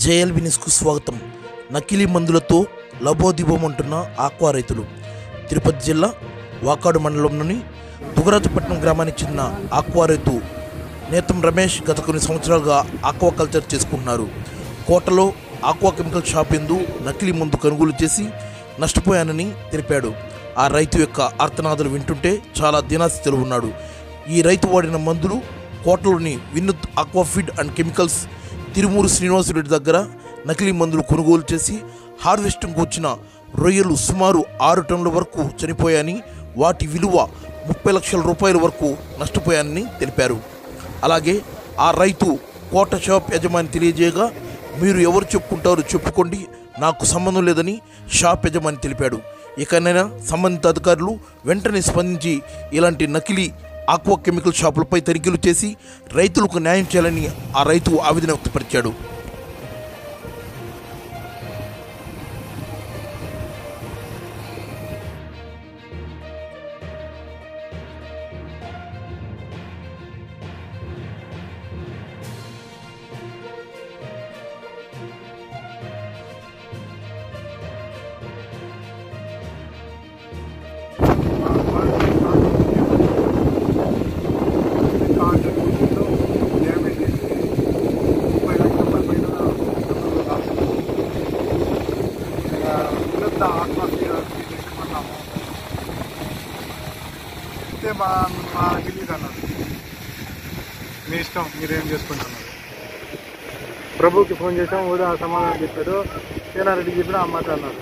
జేఎల్వి న్యూస్కు స్వాగతం. నకిలీ మందులతో లబోదిబోమంటున్న ఆక్వా రైతులు. తిరుపతి జిల్లా వాకాడు మండలంలోని దుగరాజపట్నం గ్రామానికి చెందిన ఆక్వా రైతు నేతం రమేష్ గత కొన్ని సంవత్సరాలుగా ఆక్వా కల్చర్ చేసుకుంటున్నారు. కోటలో ఆక్వా కెమికల్ షాప్ ఎందు నకిలీ మందు కొనుగోలు చేసి నష్టపోయానని తెలిపాడు. ఆ రైతు యొక్క ఆర్తనాదాలు వింటుంటే చాలా దీనాస్థితిలో ఉన్నాడు. ఈ రైతు వాడిన మందులు కోటలోని Vinuth Aqua Feed and Chemicals Tirumuru Srinivasareddy దగ్గర నకిలీ మందులు కొనుగోలు చేసి హార్వెస్టింగ్కు వచ్చిన రొయ్యలు సుమారు 6 టన్నుల వరకు చనిపోయాయని, వాటి విలువ 30 లక్షల రూపాయల వరకు నష్టపోయానని తెలిపారు. అలాగే ఆ రైతు కోట షాప్ యజమాని తెలియజేయగా, మీరు ఎవరు చెప్పుకుంటారో చెప్పుకోండి, నాకు సంబంధం లేదని షాప్ యజమాని తెలిపాడు. ఇకనైనా సంబంధిత అధికారులు వెంటనే స్పందించి ఇలాంటి నకిలీ ఆక్వా కెమికల్ షాపులపై తనిఖీలు చేసి రైతులకు న్యాయం చేయాలని ఆ రైతు ఆవేదన వ్యక్తపరిచాడు. మాకు తెలియదు అన్నారు. మీ ఇష్టం, మీరేం చేసుకుంటున్నారు. ప్రభుకి ఫోన్ చేసాం, కూడా సమాధానం చెప్పాడు. సేనారెడ్డి చెప్పిన ఆ మాట అన్నారు.